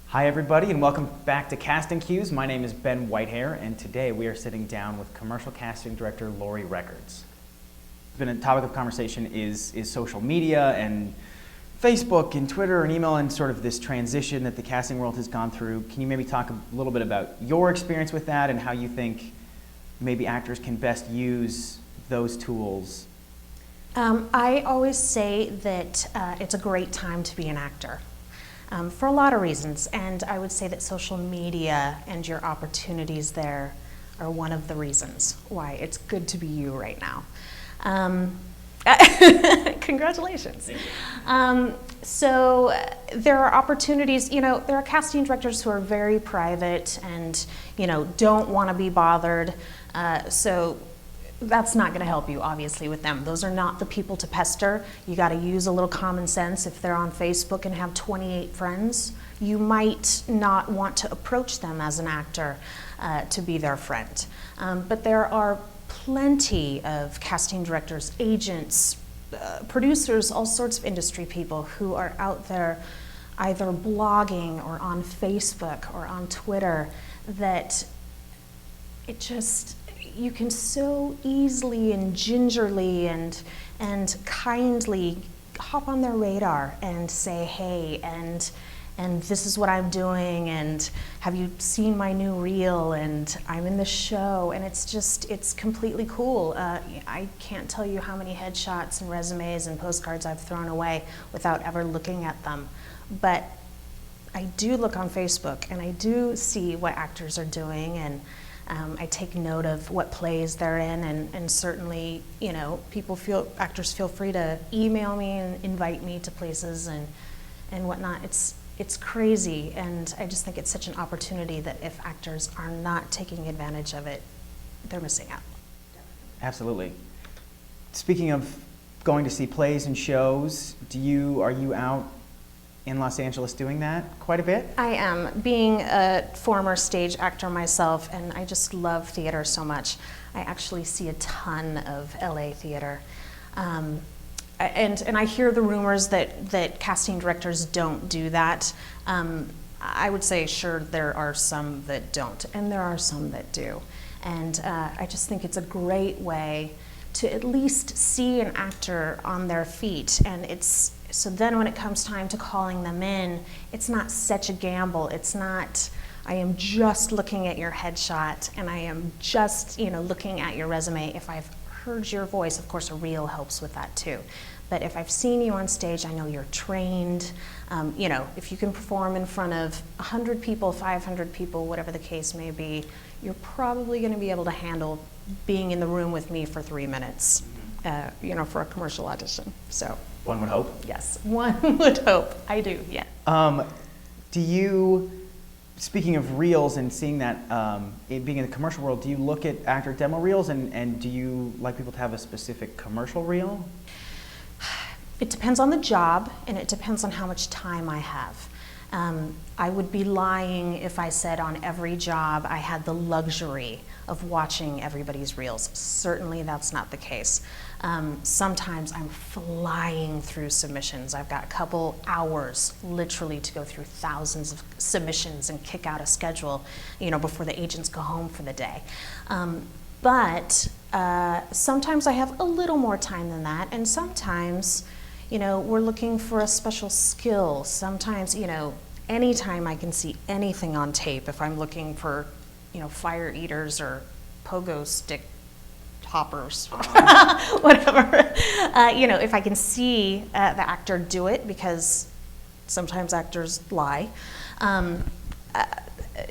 Hi everybody and welcome back to Casting Cues. My name is Ben Whitehair and today we are sitting down with commercial casting director Laurie Records. It's been a topic of conversation is social media and Facebook and Twitter and email and sort of this transition that the casting world has gone through. Can you maybe talk a little bit about your experience with that and how you think maybe actors can best use those tools? I always say that it's a great time to be an actor. For a lot of reasons, and I would say that social media and your opportunities there are one of the reasons why it's good to be you right now. Congratulations. So there are opportunities, there are casting directors who are very private and, don't want to be bothered. So that's not going to help you, obviously, with them. Those are not the people to pester. You got to use a little common sense. If they're on Facebook and have 28 friends, you might not want to approach them as an actor to be their friend. But there are plenty of casting directors, agents, producers, all sorts of industry people who are out there either blogging or on Facebook or on Twitter that you can so easily and gingerly and kindly hop on their radar and say, hey, and this is what I'm doing, and have you seen my new reel, and I'm in the show, and it's completely cool. I can't tell you how many headshots and resumes and postcards I've thrown away without ever looking at them. But I do look on Facebook, and I do see what actors are doing, and I take note of what plays they're in, and certainly, actors feel free to email me and invite me to places and whatnot. It's crazy, and I just think it's such an opportunity that if actors are not taking advantage of it, they're missing out. Absolutely. Speaking of going to see plays and shows, are you out in Los Angeles doing that quite a bit? I am, being a former stage actor myself, and I just love theater so much. I actually see a ton of LA theater. And I hear the rumors that casting directors don't do that. I would say, sure, there are some that don't, and there are some that do. And I just think it's a great way to at least see an actor on their feet, and so then when it comes time to calling them in, it's not such a gamble. It's not, I am just looking at your headshot and I am just, looking at your resume. If I've heard your voice, of course a reel helps with that too. But if I've seen you on stage, I know you're trained. If you can perform in front of 100 people, 500 people, whatever the case may be, you're probably going to be able to handle being in the room with me for 3 minutes, for a commercial audition. So. One would hope. Yes, one would hope. I do, yeah. Speaking of reels and seeing that, being in the commercial world, do you look at actor demo reels and do you like people to have a specific commercial reel? It depends on the job and it depends on how much time I have. I would be lying if I said on every job I had the luxury of watching everybody's reels. Certainly that's not the case. Sometimes I'm flying through submissions. I've got a couple hours literally to go through thousands of submissions and kick out a schedule, before the agents go home for the day. But sometimes I have a little more time than that, and sometimes we're looking for a special skill. Sometimes, anytime I can see anything on tape, if I'm looking for, fire eaters or pogo stick hoppers, whatever, if I can see the actor do it, because sometimes actors lie.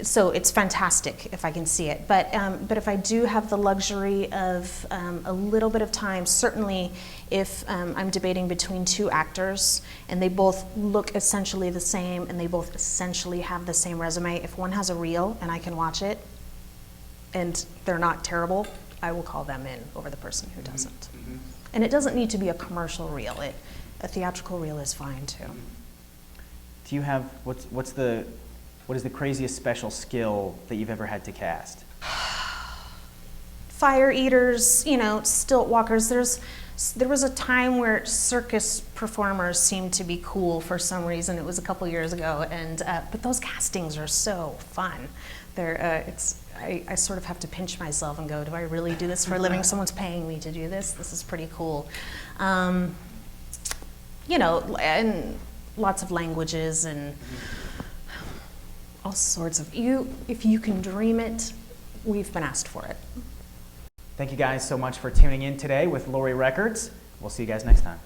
So it's fantastic if I can see it, but if I do have the luxury of a little bit of time, certainly if I'm debating between two actors and they both look essentially the same and they both essentially have the same resume, if one has a reel and I can watch it and they're not terrible, I will call them in over the person who doesn't. Mm-hmm. And it doesn't need to be a commercial reel. A theatrical reel is fine too. Do you have, what is the craziest special skill that you've ever had to cast? Fire eaters, stilt walkers. There was a time where circus performers seemed to be cool for some reason. It was a couple years ago, and but those castings are so fun. I sort of have to pinch myself and go, do I really do this for a living? Someone's paying me to do this. This is pretty cool. You know, and lots of languages and all sorts of, if you can dream it, we've been asked for it. Thank you guys so much for tuning in today with Laurie Records. We'll see you guys next time.